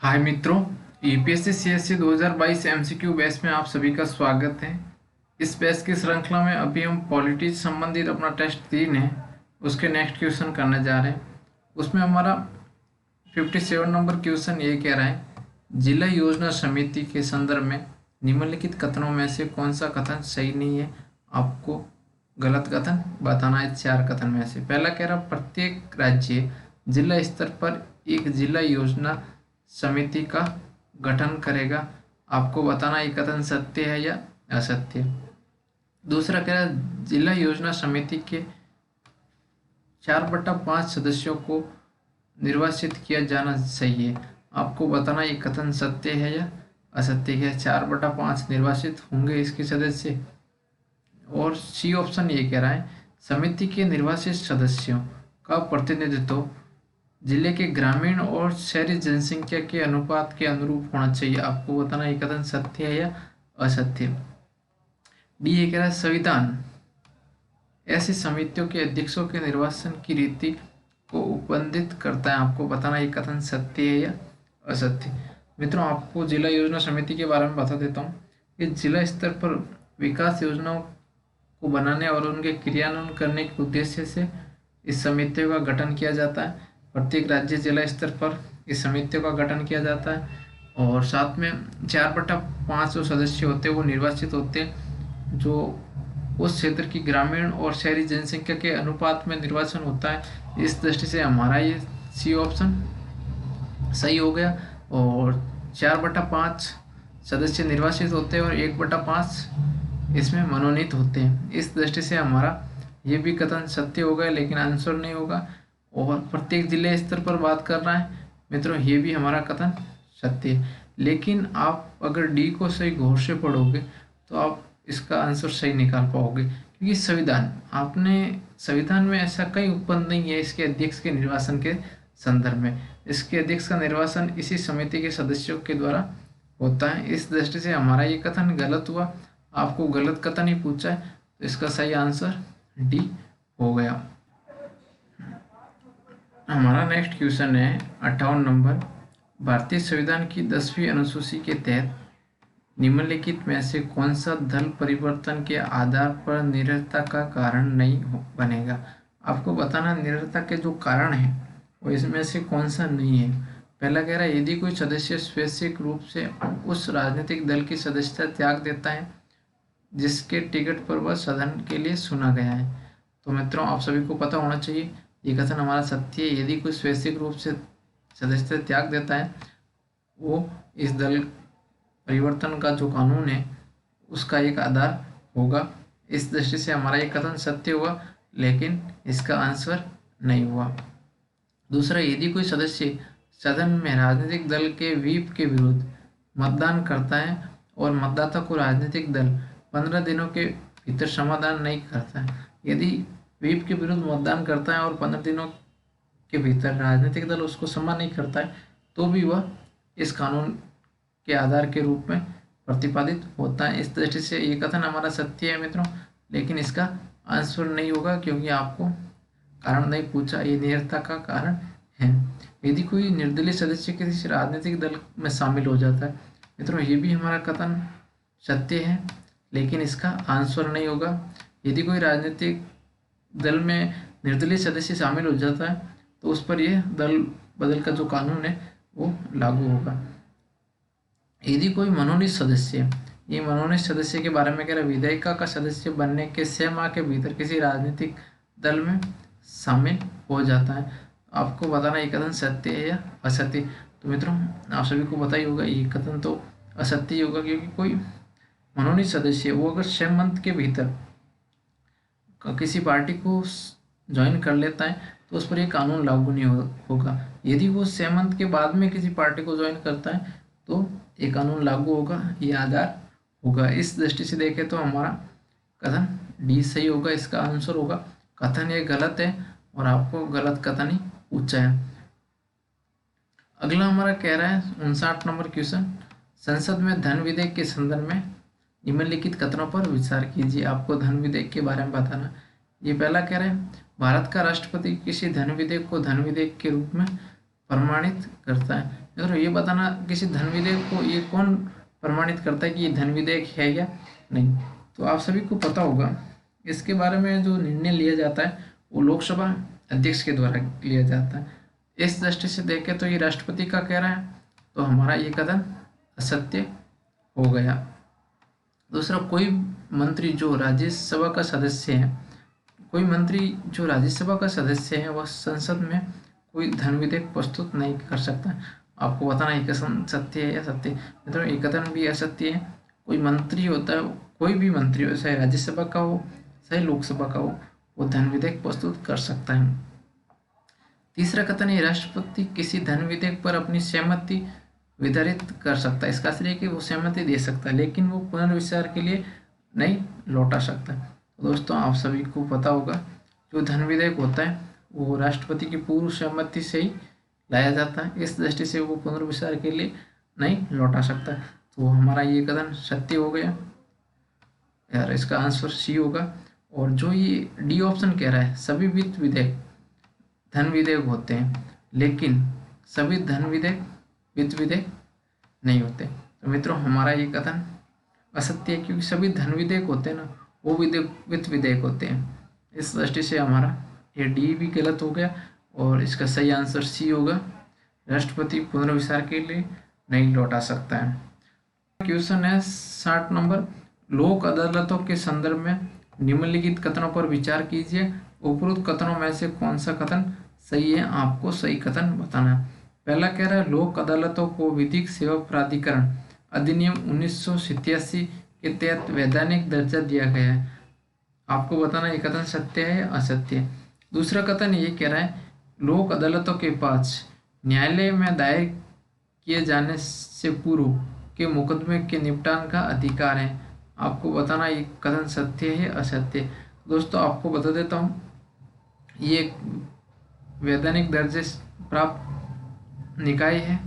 हाय मित्रों, UPSC CSC 2022 MCQ batch में आप सभी का स्वागत है। इस बैच की श्रृंखला में अभी हम पॉलिटी संबंधित अपना टेस्ट 3 है, उसके नेक्स्ट क्वेश्चन करने जा रहे हैं। उसमें हमारा 57 नंबर क्वेश्चन ये कह रहा है, जिला योजना समिति के संदर्भ में निम्नलिखित कथनों में से कौन सा कथन सही नहीं है। आपको गलत कथन बताना है 4 कथन में से। पहला कह रहा, प्रत्येक राज्य जिला स्तर पर एक जिला योजना समिति का गठन करेगा। आपको बताना ये कथन सत्य है या असत्य। दूसरा कह रहा है, जिला योजना समिति के 4/5 सदस्यों को निर्वाचित किया जाना सही है। आपको बताना ये कथन सत्य है या असत्य है। 4/5 निर्वाचित होंगे इसके सदस्य। और सी ऑप्शन ये कह रहा है, समिति के निर्वाचित सदस्यों का प्रतिनिधित्व जिले के ग्रामीण और शहरी जनसंख्या के अनुपात के अनुरूप होना चाहिए। आपको बताना ये कथन सत्य है या असत्य। डी ये कह रहा है, संविधान ऐसी समितियों के अध्यक्षों के निर्वाचन की रीति को उपबंधित करता है। आपको बताना ये कथन सत्य है या असत्य। मित्रों, आपको जिला योजना समिति के बारे में बता देता हूँ कि जिला स्तर पर विकास योजनाओं को बनाने और उनके क्रियान्वयन करने के उद्देश्य से इस समितियों का गठन किया जाता है। प्रत्येक राज्य जिला स्तर पर इस समितियों का गठन किया जाता है और साथ में 4/5 जो सदस्य होते हैं वो निर्वाचित होते हैं, जो उस क्षेत्र की ग्रामीण और शहरी जनसंख्या के अनुपात में निर्वाचन होता है। इस दृष्टि से हमारा ये सी ऑप्शन सही हो गया। और 4/5 सदस्य निर्वाचित होते हैं और 1/5 इसमें मनोनीत होते हैं। इस दृष्टि से हमारा ये भी कथन सत्य हो गया, लेकिन आंसर नहीं होगा। और प्रत्येक जिले स्तर पर बात कर रहा है मित्रों, ये भी हमारा कथन सत्य है। लेकिन आप अगर डी को सही गौर से पढ़ोगे तो आप इसका आंसर सही निकाल पाओगे, क्योंकि संविधान में ऐसा कहीं उपबंध नहीं है इसके अध्यक्ष के निर्वाचन के संदर्भ में। इसके अध्यक्ष का निर्वाचन इसी समिति के सदस्यों के द्वारा होता है। इस दृष्टि से हमारा ये कथन गलत हुआ। आपको गलत कथन ही पूछा है, तो इसका सही आंसर डी हो गया। हमारा नेक्स्ट क्वेश्चन है 58 नंबर, भारतीय संविधान की 10वीं अनुसूची के तहत निम्नलिखित में से कौन सा दल परिवर्तन के आधार पर निरर्थता का कारण नहीं बनेगा। आपको बताना निरर्थता के जो कारण है वो इसमें से कौन सा नहीं है। पहला कह रहा है, यदि कोई सदस्य स्वैच्छिक रूप से उस राजनीतिक दल की सदस्यता त्याग देता है जिसके टिकट पर वह सदन के लिए चुना गया है। तो मित्रों, आप सभी को पता होना चाहिए ये कथन हमारा सत्य है। यदि कोई स्वैच्छिक रूप से सदस्यता त्याग देता है, वो इस दल परिवर्तन का जो कानून है उसका एक आधार होगा। इस दृष्टि से हमारा ये कथन सत्य हुआ, लेकिन इसका आंसर नहीं हुआ। दूसरा, यदि कोई सदस्य सदन में राजनीतिक दल के व्हीप के विरुद्ध मतदान करता है और मतदाता को राजनीतिक दल 15 दिनों के भीतर समाधान नहीं करता है, यदि व्हीप के विरुद्ध मतदान करता है और 15 दिनों के भीतर राजनीतिक दल उसको सम्मान नहीं करता है, तो भी वह इस कानून के आधार के रूप में प्रतिपादित होता है। इस दृष्टि से ये कथन हमारा सत्य है मित्रों, लेकिन इसका आंसर नहीं होगा क्योंकि आपको कारण नहीं पूछा। ये निरर्थता का कारण है। यदि कोई निर्दलीय सदस्य किसी राजनीतिक दल में शामिल हो जाता है मित्रों, ये भी हमारा कथन सत्य है, लेकिन इसका आंसर नहीं होगा। यदि कोई राजनीतिक दल में निर्दलीय सदस्य शामिल हो जाता है तो उस पर यह दल बदल का जो कानून है वो लागू होगा। यदि कोई मनोनीत सदस्य, ये मनोनीत सदस्य के बारे में कह रहा है, विधायिका का सदस्य बनने के 6 माह के भीतर किसी राजनीतिक दल में शामिल हो जाता है, आपको बताना ये कथन सत्य है या असत्य। तो मित्रों, आप सभी को पता ही होगा ये कथन तो असत्य ही होगा, क्योंकि कोई मनोनीत सदस्य वो अगर 6 मंथ के भीतर किसी पार्टी को ज्वाइन कर लेता है तो उस पर ये कानून लागू नहीं होगा। यदि वो 6 मंथ के बाद में किसी पार्टी को ज्वाइन करता है तो ये कानून लागू होगा, ये आधार होगा। इस दृष्टि से देखें तो हमारा कथन डी सही होगा, इसका आंसर होगा। कथन ये गलत है और आपको गलत कथन ही पूछा है। अगला हमारा कह रहा है 59 नंबर क्वेश्चन, संसद में धन विधेयक के संदर्भ में निम्नलिखित कथनों पर विचार कीजिए। आपको धन विधेयक के बारे में बताना। ये पहला कह रहे हैं, भारत का राष्ट्रपति किसी धन विधेयक को धन विधेयक के रूप में प्रमाणित करता है। मित्रों ये बताना किसी धन विधेयक को ये कौन प्रमाणित करता है कि ये धन विधेयक है या नहीं। तो आप सभी को पता होगा इसके बारे में जो निर्णय लिया जाता है वो लोकसभा अध्यक्ष के द्वारा लिया जाता है। इस दृष्टि से देखें तो ये राष्ट्रपति का कह रहा है, तो हमारा ये कथन असत्य हो गया। दूसरा, कोई मंत्री जो राज्यसभा का सदस्य है, कोई मंत्री जो राज्यसभा का सदस्य है वह संसद में कोई धन विधेयक प्रस्तुत नहीं कर सकता। आपको बताना ये कथन सत्य है या असत्य। मित्रों ये कथन भी असत्य है। कोई मंत्री होता है, कोई भी मंत्री हो, चाहे राज्यसभा का हो चाहे लोकसभा का हो, वो धन विधेयक प्रस्तुत कर सकता है। तीसरा कथन है, राष्ट्रपति किसी धन विधेयक पर अपनी सहमति वितरित कर सकता है। इसका अर्थ है कि वो सहमति दे सकता है, लेकिन वो पुनर्विचार के लिए नहीं लौटा सकता। तो दोस्तों आप सभी को पता होगा जो धन विधेयक होता है वो राष्ट्रपति की पूर्व सहमति से ही लाया जाता है। इस दृष्टि से वो पुनर्विचार के लिए नहीं लौटा सकता। तो हमारा ये कथन सत्य हो गया यार, इसका आंसर सी होगा। और जो ये डी ऑप्शन कह रहा है, सभी वित्त विधेयक धन विधेयक होते हैं, लेकिन सभी धन विधेयक वित्त विधेयक नहीं होते। तो मित्रों हमारा ये कथन असत्य है, क्योंकि सभी धन विधेयक होते हैं ना वो वित्त विधेयक होते हैं। इस दृष्टि से हमारा ये डी भी गलत हो गया और इसका सही आंसर सी होगा, राष्ट्रपति पुनर्विचार के लिए नहीं लौटा सकता है। क्वेश्चन है 60 नंबर, लोक अदालतों के संदर्भ में निम्नलिखित कथनों पर विचार कीजिए। उपरोक्त कथनों में से कौन सा कथन सही है, आपको सही कथन बताना है। पहला कह रहा है, लोक अदालतों को विधिक सेवा प्राधिकरण अधिनियम 1987 के तहत वैधानिक दर्जा दिया गया है। आपको बताना ये कथन सत्य है या असत्य है। दूसरा कथन ये कह रहा है, लोक अदालतों के पास न्यायालय में दायर किए जाने से पूर्व के मुकदमे के निपटान का अधिकार है। आपको बताना ये कथन सत्य है असत्य है। दोस्तों आपको बता देता हूँ, ये वैधानिक दर्जे प्राप्त निकाय है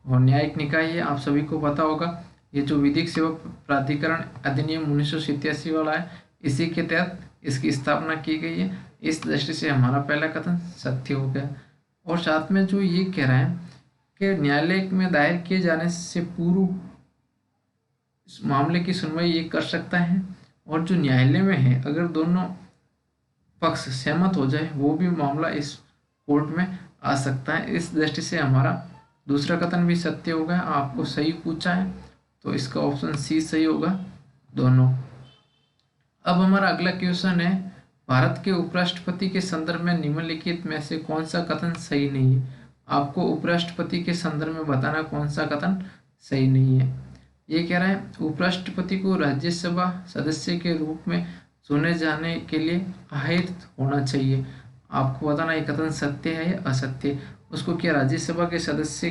और न्यायिक निकाय है। आप सभी को पता होगा ये जो विधिक सेवा प्राधिकरण अधिनियम 1987 वाला है, इसी के तहत इसकी स्थापना की गई है। इस दृष्टि से हमारा पहला कथन सत्य हो गया। और साथ में जो ये कह रहा है कि न्यायालय में दायर किए जाने से पूर्व इस मामले की सुनवाई ये कर सकता है, और जो न्यायालय में है अगर दोनों पक्ष सहमत हो जाए वो भी मामला इस कोर्ट में आ सकता है। इस दृष्टि से हमारा दूसरा कथन भी सत्य होगा। आपको सही पूछा है तो इसका ऑप्शन सी सही होगा दोनों। अब हमारा अगला क्वेश्चन है, भारत के उपराष्ट्रपति के संदर्भ में निम्नलिखित में से कौन सा कथन सही नहीं है। आपको उपराष्ट्रपति के संदर्भ में बताना कौन सा कथन सही नहीं है। ये कह रहा है, उपराष्ट्रपति को राज्यसभा सदस्य के रूप में चुने जाने के लिए आहिर होना चाहिए। आपको बताना ये कथन सत्य है या असत्य। उसको क्या राज्यसभा के सदस्य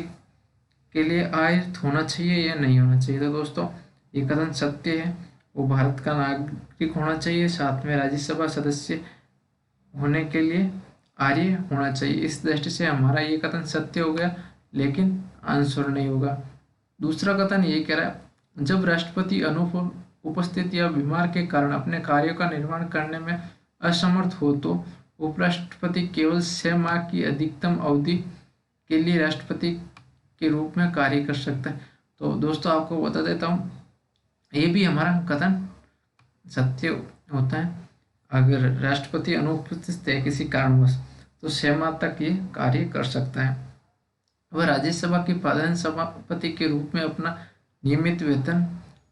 के लिए आहिर होना चाहिए या नहीं होना चाहिए। तो दोस्तों ये कथन सत्य है, वो भारत का नागरिक होना चाहिए, साथ में राज्यसभा सदस्य होने के लिए आर्य होना चाहिए। इस दृष्टि से हमारा ये कथन सत्य हो गया, लेकिन आंसर नहीं होगा। दूसरा कथन ये कह रहा है, जब राष्ट्रपति अनुपस्थित या बीमार के कारण अपने कार्यों का निर्वहन करने में असमर्थ हो तो उपराष्ट्रपति केवल 6 माह की अधिकतम अवधि के लिए राष्ट्रपति के रूप में कार्य कर सकता है। तो दोस्तों आपको बता देता हूँ, ये भी हमारा कथन सत्य होता है। अगर राष्ट्रपति अनुपस्थित है किसी कारणवश तो 6 माह तक ये कार्य कर सकता है। वह राज्यसभा के प्रधान सभापति के रूप में अपना नियमित वेतन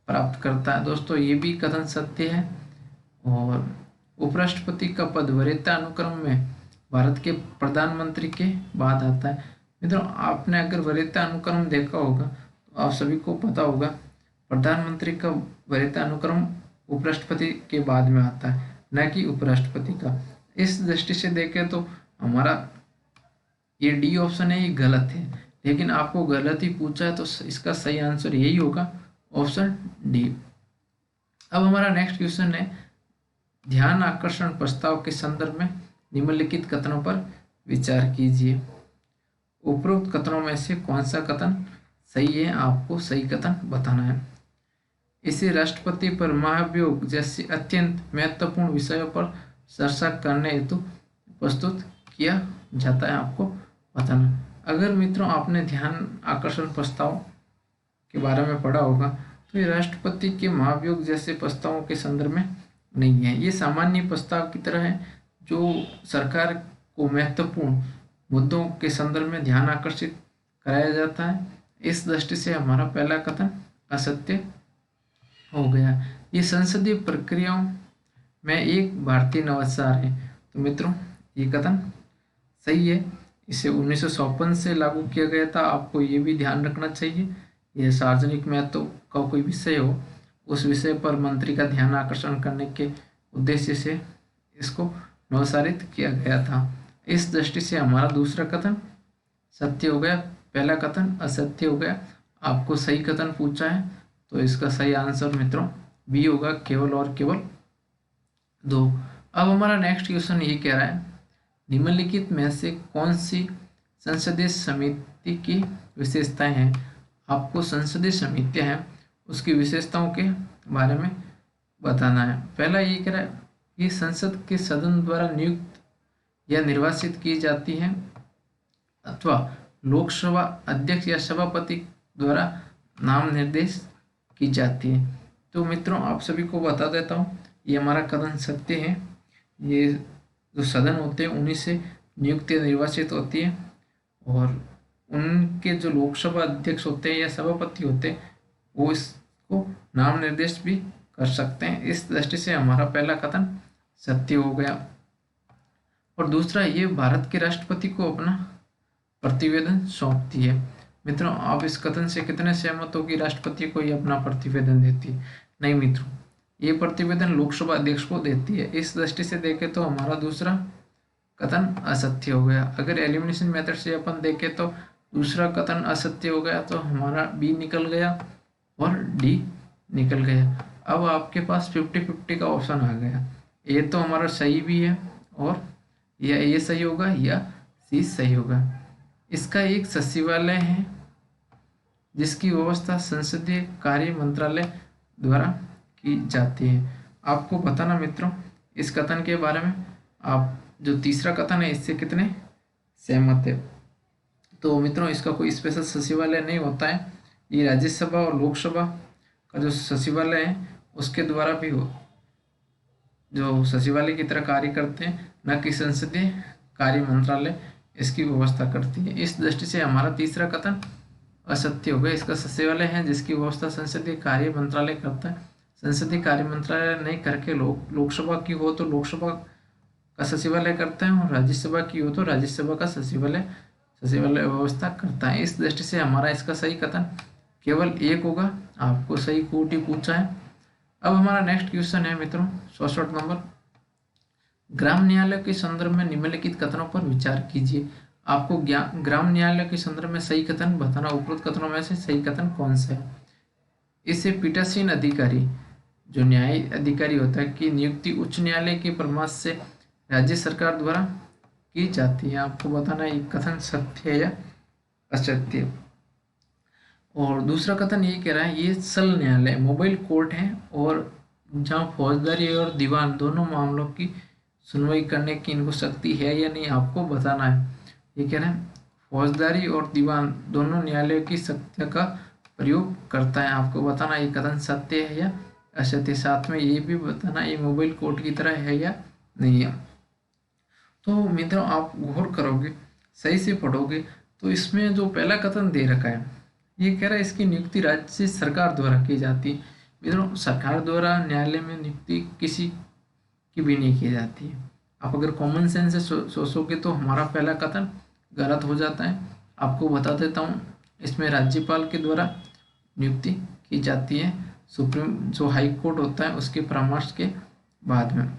प्राप्त करता है। दोस्तों ये भी कथन सत्य है। और उपराष्ट्रपति का पद वरीयता अनुक्रम में भारत के प्रधानमंत्री के बाद आता है। मित्रों आपने अगर वरीयता अनुक्रम देखा होगा तो आप सभी को पता होगा प्रधानमंत्री का वरीयता अनुक्रम उपराष्ट्रपति के बाद में आता है, न कि उपराष्ट्रपति का। इस दृष्टि से देखें तो हमारा ये डी ऑप्शन है ये गलत है, लेकिन आपको गलत ही पूछा है तो इसका सही आंसर यही होगा, ऑप्शन डी। अब हमारा नेक्स्ट क्वेश्चन है, ध्यान आकर्षण प्रस्ताव के संदर्भ में निम्नलिखित कथनों पर विचार कीजिए। उपरोक्त कथनों में से कौन सा कथन सही है, आपको सही कथन बताना है। इसे राष्ट्रपति पर महाभियोग जैसे अत्यंत महत्वपूर्ण विषयों पर चर्चा करने हेतु प्रस्तुत किया जाता है। आपको बताना, अगर मित्रों आपने ध्यान आकर्षण प्रस्ताव के बारे में पढ़ा होगा तो ये राष्ट्रपति के महाभियोग जैसे प्रस्तावों के संदर्भ में नहीं है। ये सामान्य प्रस्ताव की तरह है जो सरकार को महत्वपूर्ण मुद्दों के संदर्भ में ध्यान आकर्षित कराया जाता है। इस दृष्टि से हमारा पहला कथन असत्य हो गया। ये संसदीय प्रक्रियाओं में एक भारतीय नवाचार है। तो मित्रों ये कथन सही है। इसे 1954 से लागू किया गया था। आपको ये भी ध्यान रखना चाहिए, यह सार्वजनिक महत्व का कोई विषय हो उस विषय पर मंत्री का ध्यान आकर्षण करने के उद्देश्य से इसको नवसारित किया गया था। इस दृष्टि से हमारा दूसरा कथन सत्य हो गया, पहला कथन असत्य हो गया। आपको सही कथन पूछा है तो इसका सही आंसर मित्रों बी होगा, केवल और केवल 2। अब हमारा नेक्स्ट क्वेश्चन ये कह रहा है, निम्नलिखित में से कौन सी संसदीय समिति की विशेषताएं हैं। आपको संसदीय समितियां हैं उसकी विशेषताओं के बारे में बताना है। पहला ये कह रहा है, ये संसद के सदन द्वारा नियुक्त या निर्वाचित की जाती है अथवा लोकसभा अध्यक्ष या सभापति द्वारा नाम निर्देश की जाती है। तो मित्रों आप सभी को बता देता हूँ, ये हमारा कथन सत्य है। ये जो सदन होते हैं उन्हीं से नियुक्त या निर्वाचित होती है और उनके जो लोकसभा अध्यक्ष होते हैं या सभापति होते हैं वो इसको नाम निर्देश भी कर सकते हैं। इस दृष्टि से हमारा पहला कथन सत्य हो गया। और दूसरा, ये भारत के राष्ट्रपति को अपना प्रतिवेदन सौंपती है। मित्रों आप इस कथन से कितने सहमत हो कि राष्ट्रपति को ये अपना प्रतिवेदन देती है? नहीं मित्रों, ये प्रतिवेदन लोकसभा अध्यक्ष को देती है। इस दृष्टि से देखें तो हमारा दूसरा कथन असत्य हो गया। अगर एलिमिनेशन मेथड से अपन देखें तो दूसरा कथन असत्य हो गया, तो हमारा बी निकल गया और डी निकल गया। अब आपके पास 50-50 का ऑप्शन आ गया। ए तो हमारा सही भी है और या ए सही होगा या सी सही होगा। इसका एक सचिवालय है जिसकी व्यवस्था संसदीय कार्य मंत्रालय द्वारा की जाती है। आपको बताना मित्रों इस कथन के बारे में, आप जो तीसरा कथन है इससे कितने सहमत है? तो मित्रों इसका कोई स्पेशल सचिवालय नहीं होता है। ये राज्यसभा और लोकसभा का जो सचिवालय है उसके द्वारा भी हो जो सचिवालय की तरह कार्य करते हैं, न कि संसदीय कार्य मंत्रालय इसकी व्यवस्था करती है। इस दृष्टि से हमारा तीसरा कथन असत्य हो गया। इसका सचिवालय है जिसकी व्यवस्था संसदीय कार्य मंत्रालय करता है। संसदीय कार्य मंत्रालय नहीं करके लोकसभा की हो तो लोकसभा का सचिवालय करता है और राज्यसभा की हो तो राज्यसभा का सचिवालय व्यवस्था करता है। इस दृष्टि से हमारा इसका सही कथन केवल एक होगा। आपको सही कोटि पूछा है। अब हमारा नेक्स्ट क्वेश्चन है मित्रों 64 नंबर, ग्राम न्यायालय के संदर्भ में निम्नलिखित कथनों पर विचार कीजिए। आपको ग्राम न्यायालय के संदर्भ में सही कथन बताना। उपरोक्त कथनों में से सही कथन कौन सा है? इससे पीठासीन अधिकारी जो न्याय अधिकारी होता है की नियुक्ति उच्च न्यायालय के परामर्श से राज्य सरकार द्वारा की जाती है। आपको बताना ये कथन सत्य है या असत्य। और दूसरा कथन ये कह रहा है ये सल न्यायालय मोबाइल कोर्ट है और जहाँ फौजदारी और दीवान दोनों मामलों की सुनवाई करने की इनको शक्ति है या नहीं, आपको बताना है। ये कह रहे हैं फौजदारी और दीवान दोनों न्यायालयों की शक्तियों का प्रयोग करता है। आपको बताना ये कथन सत्य है या असत्य। साथ में ये भी बताना ये मोबाइल कोर्ट की तरह है या नहीं है। तो मित्रों आप गौर करोगे, सही से पढ़ोगे तो इसमें जो पहला कथन दे रखा है ये कह रहा है इसकी नियुक्ति राज्य सरकार द्वारा की जाती है। मित्रों सरकार द्वारा न्यायालय में नियुक्ति किसी की भी नहीं की जाती है। आप अगर कॉमन सेंस से सोचोगे तो हमारा पहला कथन गलत हो जाता है। आपको बता देता हूँ इसमें राज्यपाल के द्वारा नियुक्ति की जाती है, सुप्रीम जो हाई कोर्ट होता है उसके परामर्श के बाद में।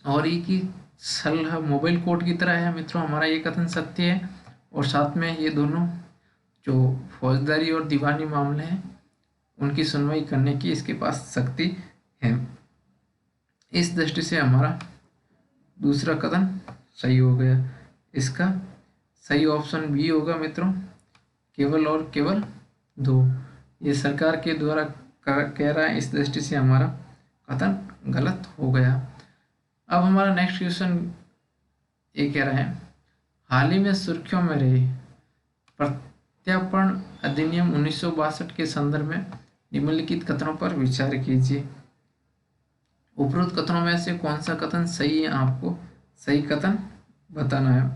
और ये की सलाह मोबाइल कोर्ट की तरह है मित्रों, हमारा ये कथन सत्य है। और साथ में ये दोनों जो फौजदारी और दीवानी मामले हैं उनकी सुनवाई करने की इसके पास शक्ति है। इस दृष्टि से हमारा दूसरा कथन सही हो गया। इसका सही ऑप्शन बी होगा मित्रों, केवल और केवल 2। ये सरकार के द्वारा कह रहा है, इस दृष्टि से हमारा कथन गलत हो गया। अब हमारा नेक्स्ट क्वेश्चन ये कह रहा है हाल ही में सुर्खियों में रहे प्रत्यार्पण अधिनियम 1962 के संदर्भ में निम्नलिखित कथनों पर विचार कीजिए। उपरोक्त कथनों में से कौन सा कथन सही है, आपको सही कथन बताना है।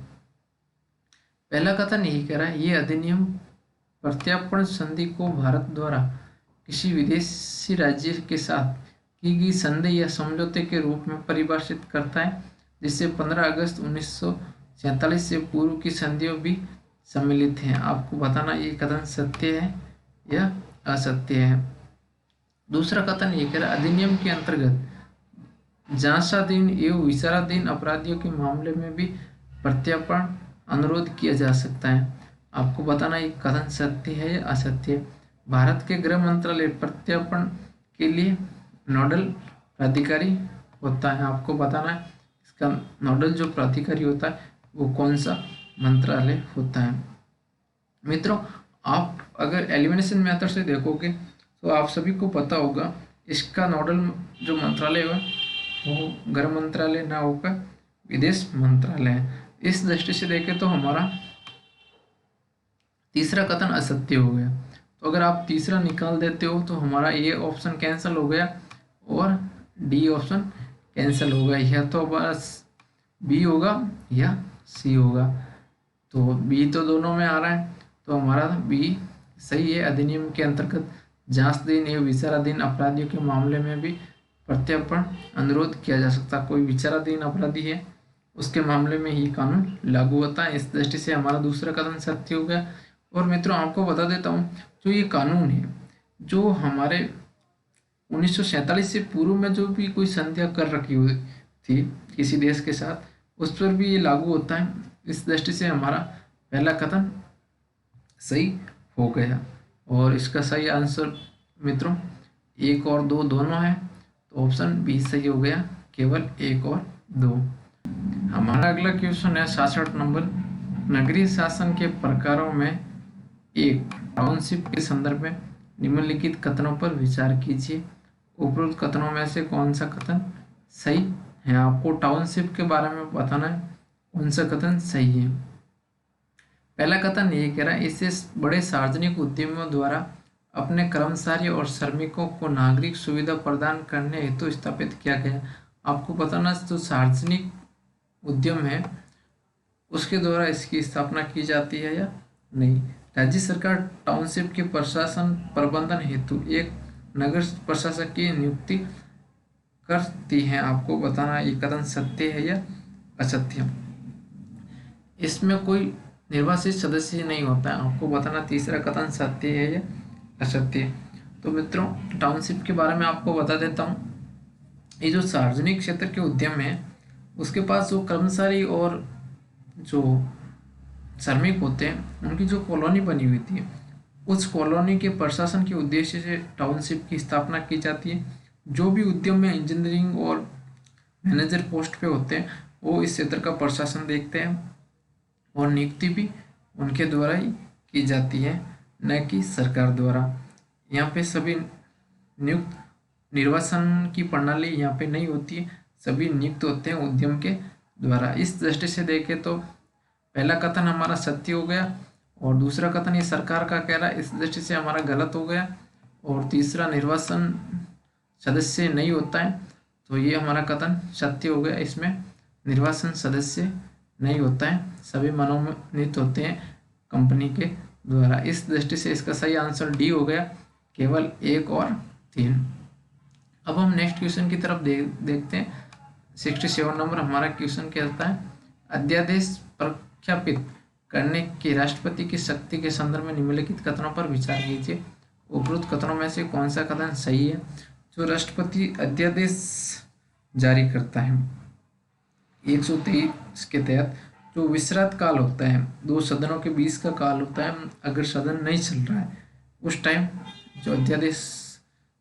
पहला कथन यही कह रहा है, ये अधिनियम प्रत्यार्पण संधि को भारत द्वारा किसी विदेशी राज्य के साथ की गई संधि या समझौते के रूप में परिभाषित करता है, जिससे 15 अगस्त 1947 से पूर्व की संधियों भी सम्मिलित हैं। आपको बताना ये कथन सत्य है या असत्य है। दूसरा कथन ये कह रहा है, अधिनियम के अंतर्गत जांचाधीन एवं विचाराधीन अपराधियों के मामले में भी प्रत्यार्पण अनुरोध किया जा सकता है। आपको बताना ये कथन सत्य है या असत्य। भारत के गृह मंत्रालय प्रत्यार्पण के लिए नोडल प्राधिकारी होता है। आपको बताना है इसका नोडल जो प्राधिकारी होता है वो कौन सा मंत्रालय होता है। मित्रों, आप अगर एलिमिनेशन मेथड से देखोगे तो आप सभी को पता होगा इसका नोडल जो मंत्रालय है वो गृह मंत्रालय ना होकर विदेश मंत्रालय है। इस दृष्टि से देखें तो हमारा तीसरा कथन असत्य हो गया। तो अगर आप तीसरा निकाल देते हो तो हमारा ए ऑप्शन कैंसिल हो गया और डी ऑप्शन कैंसिल हो गया। या तो हमारा बी होगा या सी होगा। तो बी तो दोनों में आ रहा है तो हमारा बी सही है। अधिनियम के अंतर्गत जांचधीन एवं विचाराधीन अपराधियों के मामले में भी प्रत्यार्पण अनुरोध किया जा सकता। कोई विचाराधीन अपराधी है उसके मामले में ही कानून लागू होता है। इस दृष्टि से हमारा दूसरा कथन सत्य हो गया। और मित्रों, आपको बता देता हूँ जो ये कानून है जो हमारे 1947 से पूर्व में जो भी कोई संधियाँ कर रखी हुई थी किसी देश के साथ उस पर भी ये लागू होता है। इस दृष्टि से हमारा पहला कथन सही हो गया। और इसका सही आंसर मित्रों 1 और 2 दोनों है तो ऑप्शन बी सही हो गया, केवल 1 और 2। हमारा अगला क्वेश्चन है 66 नंबर। नगरीय शासन के प्रकारों में एक टाउनशिप के संदर्भ में निम्नलिखित कथनों पर विचार कीजिए। उपरोक्त कथनों में से कौन सा कथन सही है। आपको टाउनशिप के बारे में बताना है कौन सा कथन सही है। पहला कथन ये कह रहा है, इससे बड़े सार्वजनिक उद्यमियों द्वारा अपने कर्मचारियों और श्रमिकों को नागरिक सुविधा प्रदान करने हेतु स्थापित किया गया। आपको बताना जो सार्वजनिक उद्यम है उसके द्वारा इसकी स्थापना की जाती है या नहीं। राज्य सरकार टाउनशिप के प्रशासन प्रबंधन हेतु एक नगर प्रशासक की नियुक्ति करती है। आपको बताना ये कथन सत्य है या असत्य। इसमें कोई निर्वाचित सदस्य नहीं होता है। आपको बताना तीसरा कथन सत्य है या असत्य। तो मित्रों, टाउनशिप के बारे में आपको बता देता हूँ। ये जो सार्वजनिक क्षेत्र के उद्यम है उसके पास जो कर्मचारी और जो श्रमिक होते हैं उनकी जो कॉलोनी बनी हुई थी उस कॉलोनी के प्रशासन के उद्देश्य से टाउनशिप की स्थापना की जाती है। जो भी उद्यम में इंजीनियरिंग और मैनेजर पोस्ट पे होते हैं वो इस क्षेत्र का प्रशासन देखते हैं और नियुक्ति भी उनके द्वारा ही की जाती है, न कि सरकार द्वारा। यहाँ पे सभी नियुक्त निर्वाचन की प्रणाली यहाँ पे नहीं होती है, सभी नियुक्त होते हैं उद्यम के द्वारा। इस दृष्टि से देखें तो पहला कथन हमारा सत्य हो गया और दूसरा कथन ये सरकार का कह रहा है, इस दृष्टि से हमारा गलत हो गया। और तीसरा निर्वाचन सदस्य नहीं होता है तो ये हमारा कथन सत्य हो गया। इसमें निर्वाचन सदस्य नहीं होता है, सभी मनोनीत होते हैं कंपनी के द्वारा। इस दृष्टि से इसका सही आंसर डी हो गया, केवल 1 और 3। अब हम नेक्स्ट क्वेश्चन की तरफ देखते हैं। 67 नंबर हमारा क्वेश्चन कहता है, अध्यादेश प्रख्यापित करने के राष्ट्रपति की शक्ति के संदर्भ में निम्नलिखित कथनों पर विचार कीजिए। उपरोक्त कथनों में से कौन सा कथन सही है। जो राष्ट्रपति अध्यादेश जारी करता है 123 के तहत जो विश्रांत काल होता है, 2 सदनों के बीच का काल होता है, अगर सदन नहीं चल रहा है उस टाइम जो अध्यादेश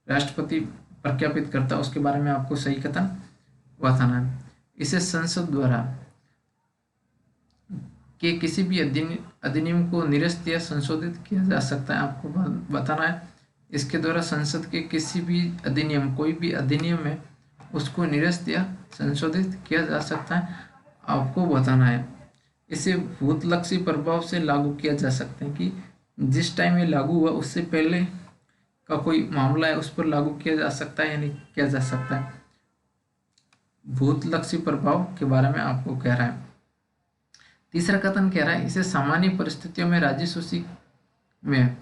राष्ट्रपति प्रख्यापित करता है उसके बारे में आपको सही कथन बताना है। इसे संसद द्वारा के किसी भी अधिनियम को निरस्त या संशोधित किया जा सकता है। आपको बताना है इसके द्वारा संसद के किसी भी अधिनियम, कोई भी अधिनियम है उसको निरस्त या संशोधित किया जा सकता है, आपको बताना है। इसे भूतलक्षी प्रभाव से लागू किया जा सकता है कि जिस टाइम ये लागू हुआ उससे पहले का कोई मामला है उस पर लागू किया जा सकता है या नहीं किया जा सकता है। भूतलक्षी प्रभाव के बारे में आपको कह रहा है। तीसरा कथन कह रहा है इसे सामान्य परिस्थितियों में राज्य सूची में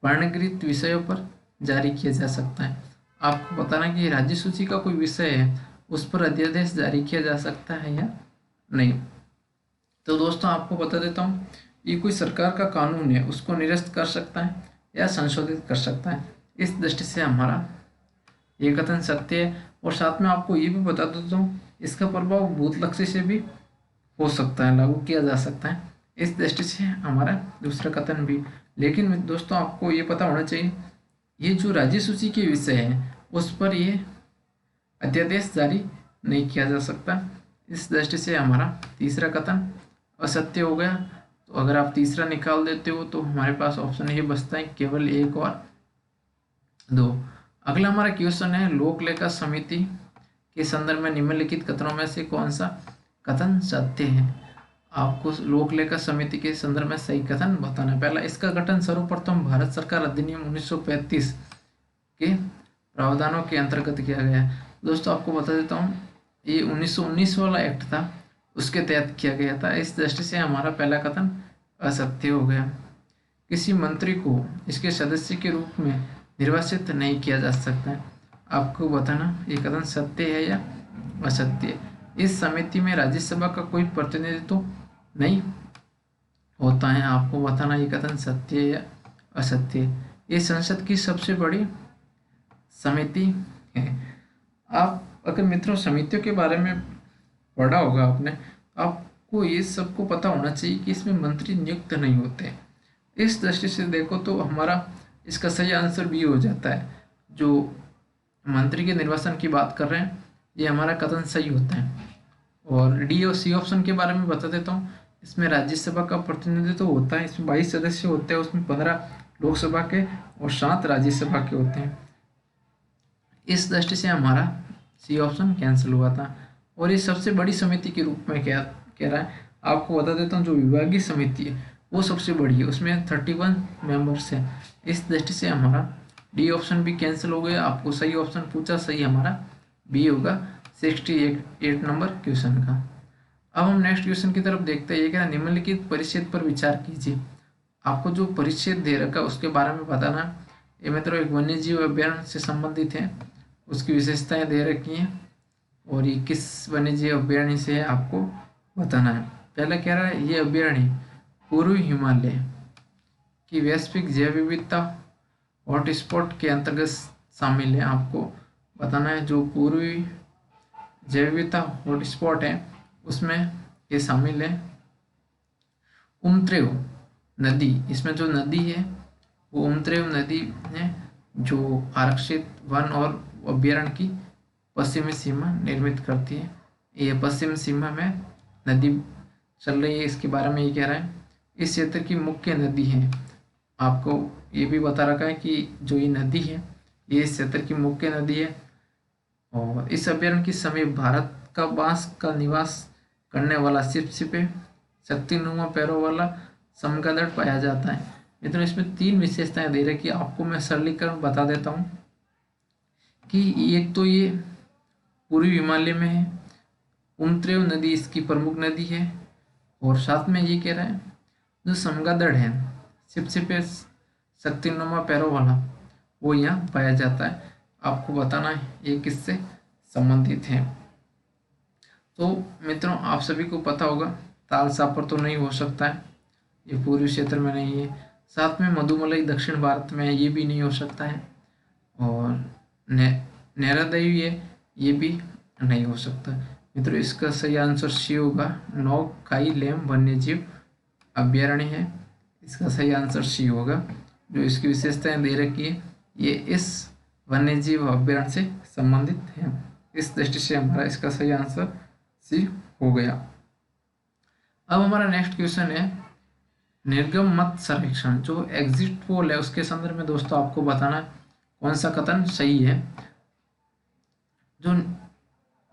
वर्णकृत विषयों पर जारी किया जा सकता है। आपको बताना कि राज्य सूची का कोई विषय है उस पर अध्यादेश जारी किया जा सकता है या नहीं। तो दोस्तों आपको बता देता हूँ, ये कोई सरकार का कानून है उसको निरस्त कर सकता है या संशोधित कर सकता है। इस दृष्टि से हमारा ये कथन सत्य है। और साथ में आपको ये भी बता देता हूँ, इसका प्रभाव भूतलक्षी से भी हो सकता है, लागू किया जा सकता है। इस दृष्टि से हमारा दूसरा कथन भी। लेकिन दोस्तों आपको ये पता होना चाहिए, ये जो राज्य सूची के विषय है उस पर ये अध्यादेश जारी नहीं किया जा सकता। इस दृष्टि से हमारा तीसरा कथन असत्य हो गया। तो अगर आप तीसरा निकाल देते हो तो हमारे पास ऑप्शन ये बचता है केवल 1 और 2। अगला हमारा क्वेश्चन है लोक लेखा समिति के संदर्भ में निम्नलिखित कथनों में से कौन सा कथन सत्य है। आपको लोक लेखा समिति के संदर्भ में सही कथन बताना है। पहला, इसका गठन सर्वप्रथम भारत सरकार अधिनियम 1935 के प्रावधानों के अंतर्गत किया गया है। दोस्तों आपको बता देता हूँ, ये 1919 वाला एक्ट था उसके तहत किया गया था। इस दृष्टि से हमारा पहला कथन असत्य हो गया। किसी मंत्री को इसके सदस्य के रूप में निर्वाचित नहीं किया जा सकता है। आपको बताना ये कथन सत्य है या असत्य। इस समिति में राज्यसभा का कोई प्रतिनिधित्व नहीं होता है। आपको बताना ये कथन सत्य है या असत्य। ये संसद की सबसे बड़ी समिति है। आप अगर मित्रों समितियों के बारे में पढ़ा होगा आपने, आपको ये सबको पता होना चाहिए कि इसमें मंत्री नियुक्त नहीं होते। इस दृष्टि से देखो तो हमारा इसका सही आंसर भी हो जाता है। जो मंत्री के निर्वाचन की बात कर रहे हैं ये हमारा कथन सही होता है। और डी और सी ऑप्शन के बारे में बता देता हूँ, इसमें राज्यसभा का प्रतिनिधित्व होता है। इसमें 22 सदस्य होते हैं, उसमें 15 लोकसभा के और 7 राज्यसभा के होते हैं। इस दृष्टि से हमारा सी ऑप्शन कैंसिल हुआ था। और ये सबसे बड़ी समिति के रूप में क्या कह रहा है, आपको बता देता हूँ जो विभागीय समिति है वो सबसे बड़ी है, उसमें 31 मेंबर्स हैं। इस दृष्टि से हमारा डी ऑप्शन भी कैंसिल हो गया। आपको सही ऑप्शन पूछा, सही हमारा बी होगा 68 नंबर क्वेश्चन का। अब हम नेक्स्ट क्वेश्चन की तरफ देखते हैं। ये क्या, निम्नलिखित परिच्छेद पर विचार कीजिए। आपको जो परिच्छेद दे रखा है उसके बारे में बताना। ये मित्रों एक वन्य जीव अभ्यारण्य से संबंधित है, उसकी विशेषताएं दे रखी हैं और ये किस वन्य जीव अभ्यारण्य से है आपको बताना है। पहला कह रहा है ये अभ्यारण्य पूर्वी हिमालय की वैश्विक जैव विविधता हॉटस्पॉट के अंतर्गत शामिल है। आपको बताना है जो पूर्वी जैव विविधता हॉटस्पॉट है उसमें ये शामिल है। उमत्रेव नदी, इसमें जो नदी है वो उमत्रेव नदी है जो आरक्षित वन और अभ्यारण्य की पश्चिमी सीमा निर्मित करती है। ये पश्चिम सीमा में नदी चल रही है, इसके बारे में ये कह रहा है। इस क्षेत्र की मुख्य नदी है। आपको ये भी बता रखा है कि जो ये नदी है ये इस क्षेत्र की मुख्य नदी है। और इस अभ्यारण्य के समीप भारत का बांस का निवास करने वाला चिपचिपे शक्तिनुमा पैरों वाला समगादड़ पाया जाता है। मित्रों इसमें 3 विशेषताएं दे रखी है। आपको मैं सरलीकरण बता देता हूँ कि एक तो ये पूर्वी हिमालय में है, उमत्रेव नदी इसकी प्रमुख नदी है और साथ में ये कह रहा है जो समगादड़ है चिपचिपे शक्तिनुमा पैरों वाला वो यहाँ पाया जाता है। आपको बताना है ये किससे संबंधित है। तो मित्रों आप सभी को पता होगा ताल सापर तो नहीं हो सकता है, ये पूर्वी क्षेत्र में नहीं है। साथ में मधुमलई दक्षिण भारत में है, ये भी नहीं हो सकता है। और नैरादेवी है, ये भी नहीं हो सकता। मित्रों इसका सही आंसर सी होगा। नौकाई लेम वन्य जीव अभ्यारण्य है, इसका सही आंसर सी होगा। जो इसकी विशेषताएं दे रखी है ये इस वन्य जीव अभ्यारण्य से संबंधित है। इस दृष्टि से हमारा इसका सही आंसर सी हो गया। अब हमारा नेक्स्ट क्वेश्चन है निर्गम मत सर्वेक्षण। जो एग्जिट पोल है उसके संदर्भ में दोस्तों आपको बताना कौन सा कथन सही है। जो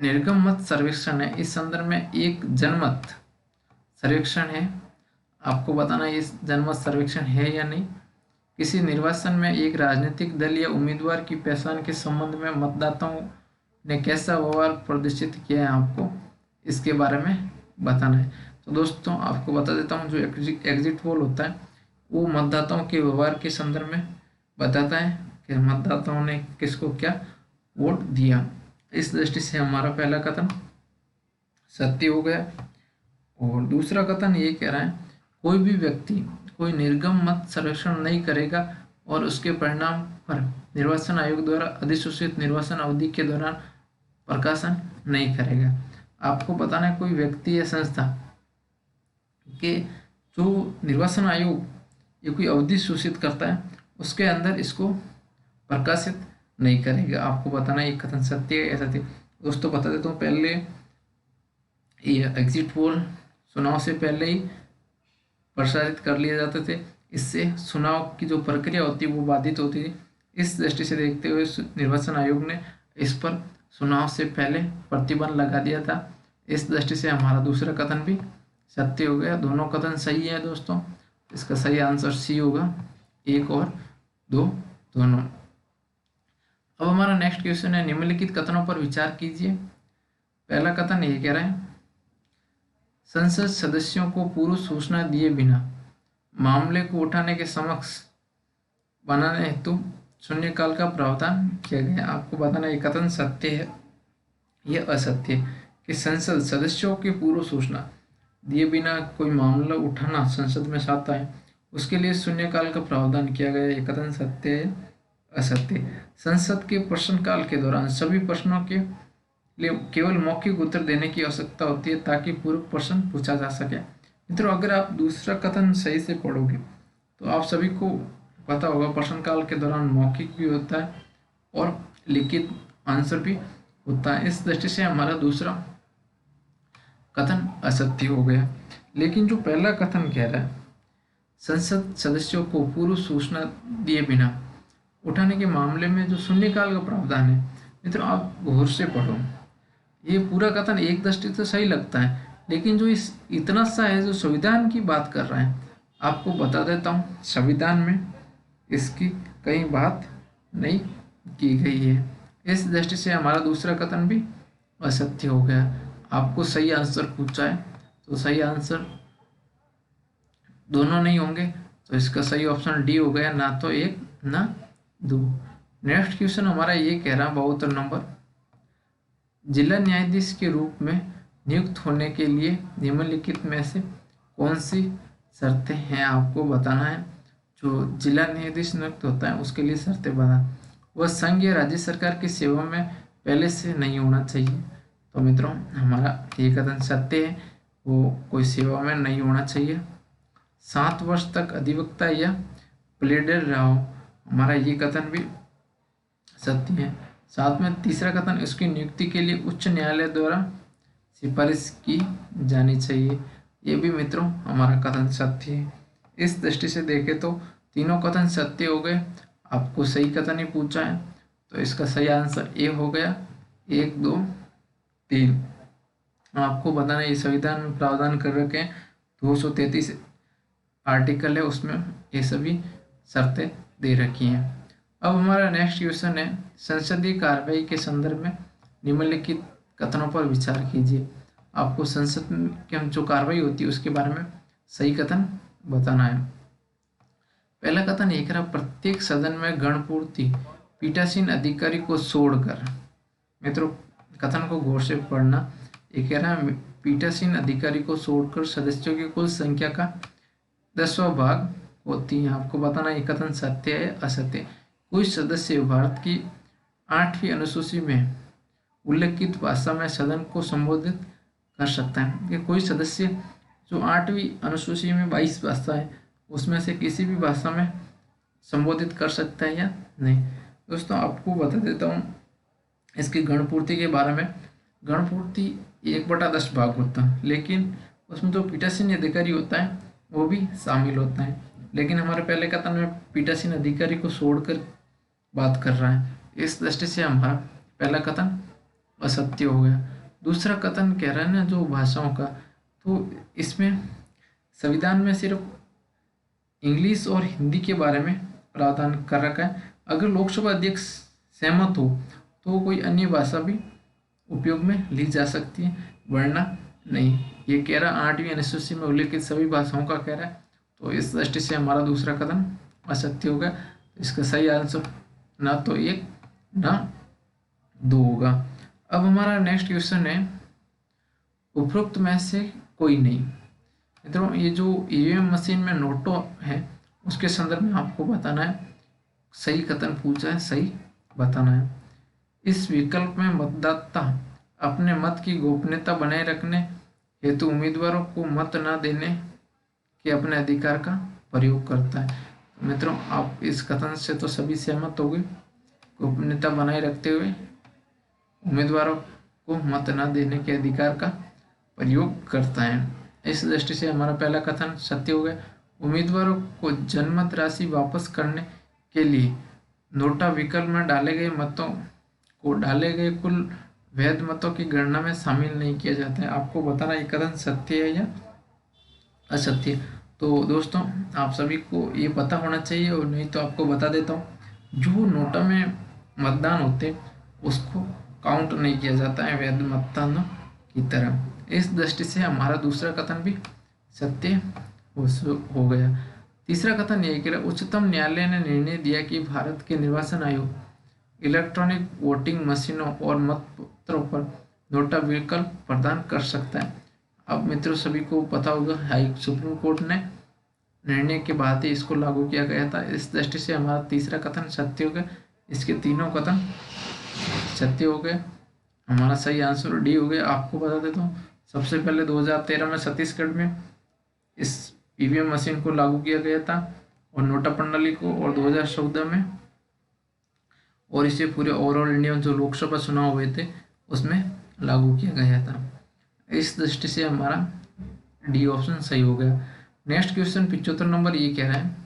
निर्गम मत सर्वेक्षण है इस संदर्भ में एक जनमत सर्वेक्षण है, आपको बताना है ये जनमत सर्वेक्षण है या नहीं। किसी निर्वाचन में एक राजनीतिक दल या उम्मीदवार की पहचान के संबंध में मतदाताओं ने कैसा व्यवहार प्रदर्शित किया है, आपको इसके बारे में बताना है। तो दोस्तों आपको बता देता हूँ, जो एग्जिट पोल होता है वो मतदाताओं के व्यवहार के संदर्भ में बताता है कि मतदाताओं ने किसको क्या वोट दिया। इस दृष्टि से हमारा पहला कथन सत्य हो गया। और दूसरा कथन ये कह रहा है, कोई भी व्यक्ति कोई निर्गम मत सर्वेक्षण नहीं करेगा और उसके परिणाम पर निर्वाचन आयोग द्वारा अधिसूचित निर्वाचन अवधि के दौरान प्रकाशन नहीं करेगा। आपको बताना है, कोई व्यक्ति या संस्था के जो निर्वाचन आयोग ये कोई अवधि सूचित करता है उसके अंदर इसको प्रकाशित नहीं करेगा। आपको बताना है ये कथन सत्य है या सत्य। दोस्तों बता देता हूँ, पहले ये एग्जिट पोल चुनाव से पहले ही प्रसारित कर लिए जाते थे, इससे चुनाव की जो प्रक्रिया होती है वो बाधित होती थी। इस दृष्टि से देखते हुए निर्वाचन आयोग ने इस पर चुनाव से पहले प्रतिबंध लगा दिया था। इस दृष्टि से हमारा दूसरा कथन भी सत्य हो गया। दोनों कथन सही है दोस्तों, इसका सही आंसर सी होगा, 1 और 2 दोनों। अब हमारा नेक्स्ट क्वेश्चन है, निम्नलिखित कथनों पर विचार कीजिए। पहला कथन ये कह रहा है, संसद सदस्यों को पूर्व सूचना दिए बिना मामले को उठाने के समक्ष बनाने हेतु शून्यकाल का प्रावधान किया गया। आपको बताना ये कथन सत्य है यह असत्य है कि संसद सदस्यों की पूर्व सूचना दिए बिना कोई मामला उठाना संसद में आता है उसके लिए शून्यकाल का प्रावधान किया गया। ये कथन सत्य है असत्य। संसद के प्रश्नकाल के दौरान सभी प्रश्नों के लिए केवल मौखिक उत्तर देने की आवश्यकता होती है ताकि पूर्व प्रश्न पूछा जा सके। मित्रों अगर आप दूसरा कथन सही से पढ़ोगे तो आप सभी को पता होगा प्रश्नकाल के दौरान मौखिक भी होता है और लिखित आंसर भी होता है। इस दृष्टि से हमारा दूसरा कथन असत्य हो गया। लेकिन जो पहला कथन कह रहा है, संसद सदस्यों को पूर्व सूचना दिए बिना उठाने के मामले में जो शून्यकाल का प्रावधान है, मित्रों आप गौर से पढ़ो। ये पूरा कथन एक दृष्टि से सही लगता है, लेकिन जो इस इतना सा है जो संविधान की बात कर रहा है, आपको बता देता हूँ संविधान में इसकी कहीं बात नहीं की गई है। इस दृष्टि से हमारा दूसरा कथन भी असत्य हो गया। आपको सही आंसर पूछा है तो सही आंसर दोनों नहीं होंगे, तो इसका सही ऑप्शन डी हो गया, ना तो 1 ना 2। नेक्स्ट क्वेश्चन हमारा ये कह रहा है 72 नंबर, जिला न्यायाधीश के रूप में नियुक्त होने के लिए निम्नलिखित में से कौन सी शर्तें हैं, आपको बताना है। जो जिला न्यायाधीश नियुक्त होता है उसके लिए शर्तें बता, वह संघ या राज्य सरकार की सेवा में पहले से नहीं होना चाहिए। तो मित्रों हमारा ये कथन सत्य है, वो कोई सेवा में नहीं होना चाहिए। 7 वर्ष तक अधिवक्ता या प्लेडर रहा हो, हमारा ये कथन भी सत्य है। साथ में तीसरा कथन, इसकी नियुक्ति के लिए उच्च न्यायालय द्वारा सिफारिश की जानी चाहिए, ये भी मित्रों हमारा कथन सत्य है। इस दृष्टि से देखें तो तीनों कथन सत्य हो गए। आपको सही कथन ही पूछा है तो इसका सही आंसर ए हो गया, 1 2 3। आपको बताना ये संविधान में प्रावधान कर रखे हैं, 233 आर्टिकल है उसमें ये सभी शर्तें दे रखी हैं। अब हमारा नेक्स्ट क्वेश्चन है, संसदीय कार्रवाई के संदर्भ में निम्नलिखित कथनों पर विचार कीजिए। आपको संसद की जो कार्रवाई होती है उसके बारे में सही कथन बताना है। पहला कथन ये कह रहा, प्रत्येक सदन में गणपूर्ति पीठासीन अधिकारी को छोड़कर, मित्रों कथन को गौर से पढ़ना, ये कह रहा है पीठासीन अधिकारी को छोड़कर सदस्यों की कुल संख्या का 10वां भाग होती है। आपको बताना ये कथन सत्य है असत्य। कोई सदस्य भारत की 8वीं अनुसूची में उल्लेखित भाषा में सदन को संबोधित कर सकता है। कि कोई सदस्य जो 8वीं अनुसूची में 22 भाषा है उसमें से किसी भी भाषा में संबोधित कर सकता है या नहीं। दोस्तों आपको बता देता हूँ इसकी गणपूर्ति के बारे में। गणपूर्ति 1/10 भाग होता है, लेकिन उसमें जो पीठासीन अधिकारी होता है वो भी शामिल होता है। लेकिन हमारे पहले कथन में पीठासीन अधिकारी को छोड़कर बात कर रहा है, इस दृष्टि से हमारा पहला कथन असत्य हो गया। दूसरा कथन कह रहा है ना जो भाषाओं का, तो इसमें संविधान में सिर्फ इंग्लिश और हिंदी के बारे में प्रावधान कर रखा है। अगर लोकसभा अध्यक्ष सहमत हो तो कोई अन्य भाषा भी उपयोग में ली जा सकती है, वरना नहीं। ये कह रहा 8वीं अनुसूची में उल्लेखित सभी भाषाओं का कह रहा है। तो इस दृष्टि से हमारा दूसरा कथन असत्य होगा। तो इसका सही आंसर ना तो 1 ना 2 होगा। अब हमारा नेक्स्ट क्वेश्चन है उपरोक्त में से कोई नहीं। मित्रों, ये जो ईवीएम मशीन में नोटों है उसके संदर्भ में आपको बताना है, सही कथन पूछा है, सही बताना है। इस विकल्प में मतदाता अपने मत की गोपनीयता बनाए रखने हेतु उम्मीदवारों को मत न देने के अपने अधिकार का प्रयोग करता है। तो मित्रों, आप इस कथन से तो सभी सहमत होंगे। गोपनीयता बनाए रखते हुए उम्मीदवारों को मत न देने के अधिकार का प्रयोग करता है। इस दृष्टि से हमारा पहला कथन सत्य हो गया। उम्मीदवारों को जनमत राशि वापस करने के लिए नोटा विकल्प में डाले गए मतों को डाले गए कुल वैध मतों की गणना में शामिल नहीं किया जाता है। आपको बताना ये कथन सत्य है या असत्य। तो दोस्तों, आप सभी को ये पता होना चाहिए, और नहीं तो आपको बता देता हूँ, जो नोटा में मतदान होते उसको काउंट नहीं किया जाता है वैध मतदानों की तरह। इस दृष्टि से हमारा दूसरा कथन भी सत्य हो गया। तीसरा कथन ये कह रहा, उच्चतम न्यायालय ने निर्णय दिया कि भारत के निर्वाचन आयोग इलेक्ट्रॉनिक वोटिंग मशीनों और मतपत्रों पर नोटा विकल्प प्रदान कर सकता है। अब मित्रों, सभी को पता होगा सुप्रीम कोर्ट ने निर्णय के बाद ही इसको लागू किया गया था। इस दृष्टि से हमारा तीसरा कथन सत्य हो गया। इसके तीनों कथन सत्य हो गए। हमारा सही आंसर डी हो गया। आपको बता देता हूँ, सबसे पहले 2013 में छत्तीसगढ़ में इस ईवीएम मशीन को लागू किया गया था और नोटा प्रणाली को, और 2014 में और इसे पूरे ओवरऑल इंडिया में जो लोकसभा चुनाव हुए थे उसमें लागू किया गया था। इस दृष्टि से हमारा डी ऑप्शन सही हो गया। नेक्स्ट क्वेश्चन 75 नंबर ये कह रहा है,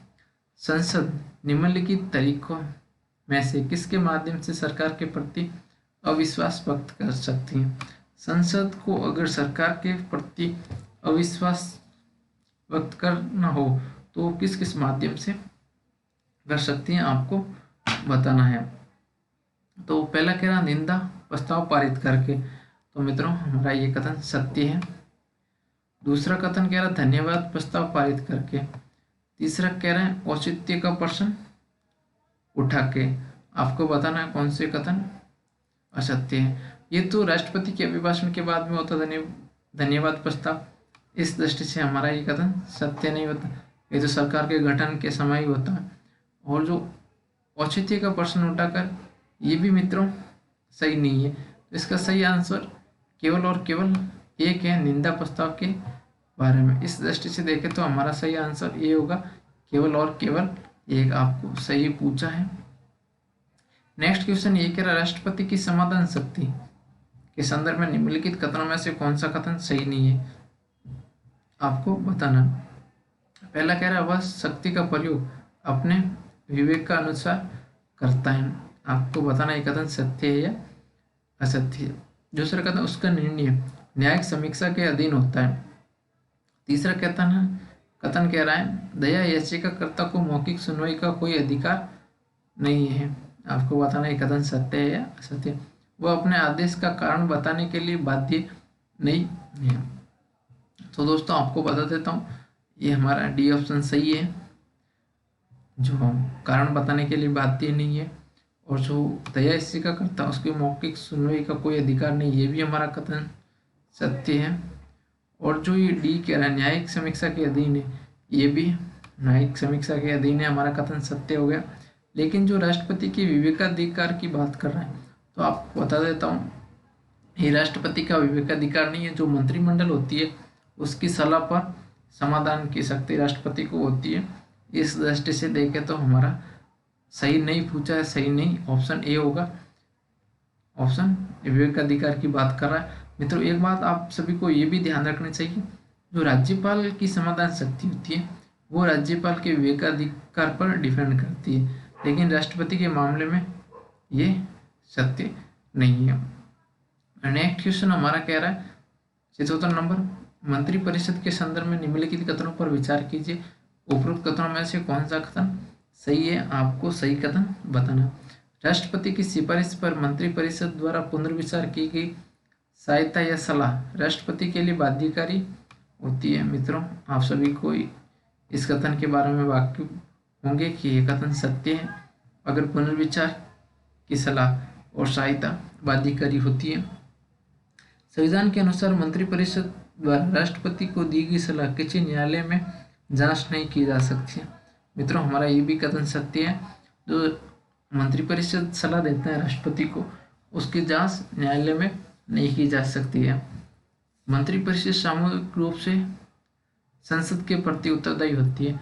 संसद निम्नलिखित तरीकों में से किसके माध्यम से सरकार के प्रति अविश्वास व्यक्त कर सकती है। संसद को अगर सरकार के प्रति अविश्वास व्यक्त करना हो तो किस किस माध्यम से कर सकती हैं, आपको बताना है। तो पहला कह रहा निंदा प्रस्ताव पारित करके। तो मित्रों, हमारा ये कथन सत्य है। दूसरा कथन कह रहा धन्यवाद प्रस्ताव पारित करके। तीसरा कह रहे हैं औचित्य का प्रश्न उठा के। आपको बताना है कौन से कथन असत्य है। ये तो राष्ट्रपति के अभिभाषण के बाद में होता धन्यवाद प्रस्ताव। इस दृष्टि से हमारा ये कथन सत्य नहीं होता, ये तो सरकार के गठन के समय ही होता है। और जो औचित्य का प्रश्न उठाकर, ये भी मित्रों सही नहीं है। तो इसका सही आंसर केवल और केवल एक है, निंदा प्रस्ताव के बारे में। इस दृष्टि से देखें तो हमारा सही आंसर ये होगा, केवल और केवल एक। आपको सही पूछा है। नेक्स्ट क्वेश्चन ये कह रहा राष्ट्रपति की समाधान शक्ति के संदर्भ में निम्नलिखित कथनों में से कौन सा कथन सही नहीं है, आपको बताना। पहला कह रहा वह शक्ति का प्रयोग अपने विवेक का अनुसार करता है। आपको बताना ये कथन सत्य है या असत्य है। दूसरा कथन उसका निर्णय न्यायिक समीक्षा के अधीन होता है। तीसरा कथन कह रहा है दया याचिकाकर्ता को मौखिक सुनवाई का कोई अधिकार नहीं है। आपको बताना ये कथन सत्य है या असत्य। वह अपने आदेश का कारण बताने के लिए बाध्य नहीं है। तो दोस्तों, आपको बता देता हूँ, ये हमारा डी ऑप्शन सही है, जो कारण बताने के लिए बाध्य नहीं है। और जो दया याचिकाकर्ता उसकी मौखिक सुनवाई का कोई अधिकार नहीं, ये भी हमारा कथन सत्य है। और जो ये डी कह रहा है न्यायिक समीक्षा के अधीन है, ये भी न्यायिक समीक्षा के अधीन है, हमारा कथन सत्य हो गया। लेकिन जो राष्ट्रपति के विवेकाधिकार की बात कर रहा है, तो आपको बता देता हूँ, ये राष्ट्रपति का विवेकाधिकार नहीं है। जो मंत्रिमंडल होती है उसकी सलाह पर समाधान की शक्ति राष्ट्रपति को होती है। इस दृष्टि से देखें तो हमारा सही नहीं पूछा है, सही नहीं, ऑप्शन ए होगा। ऑप्शन विवेकाधिकार की बात कर रहा है। मित्रों, एक बात आप सभी को ये भी ध्यान रखनी चाहिए, जो राज्यपाल की समाधान शक्ति होती है वो राज्यपाल के विवेकाधिकार पर डिपेंड करती है, लेकिन राष्ट्रपति के मामले में ये सत्य नहीं है। नेक्स्ट क्वेश्चन हमारा कह रहा है 74 नंबर, मंत्रिपरिषद के संदर्भ में निम्नलिखित कथनों पर विचार कीजिए। उपरोक्त कथनों में से कौन सा कथन सही है, आपको सही कथन बताना। राष्ट्रपति की सिफारिश पर मंत्रिपरिषद द्वारा पुनर्विचार की गई सहायता या सलाह राष्ट्रपति के लिए बाध्यकारी होती है। मित्रों, आप सभी को इस कथन के बारे में वाकिफ होंगे कि यह कथन सत्य है। अगर पुनर्विचार की सलाह और सहायता बाध्यकारी होती है। संविधान के अनुसार मंत्रिपरिषद द्वारा राष्ट्रपति को दी गई सलाह किसी न्यायालय में जांच नहीं की जा सकती है। मित्रों, हमारा ये भी कथन सत्य है। जो मंत्रिपरिषद सलाह देते हैं राष्ट्रपति को, उसकी जांच न्यायालय में नहीं की जा सकती है। मंत्रिपरिषद सामूहिक रूप से संसद के प्रति उत्तरदायी होती है।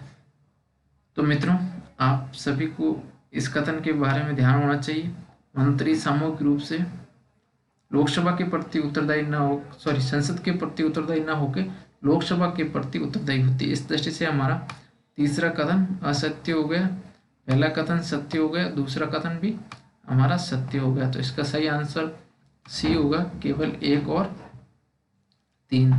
तो मित्रों, आप सभी को इस कथन के बारे में ध्यान होना चाहिए। मंत्री सामूहिक रूप से लोकसभा के प्रति उत्तरदायी न हो, संसद के प्रति उत्तरदायी न होकर लोकसभा के प्रति उत्तरदायी होती है। इस दृष्टि से हमारा तीसरा कथन असत्य हो गया, पहला कथन सत्य हो गया, दूसरा कथन भी हमारा सत्य हो गया। तो इसका सही आंसर सी होगा, केवल 1 और 3।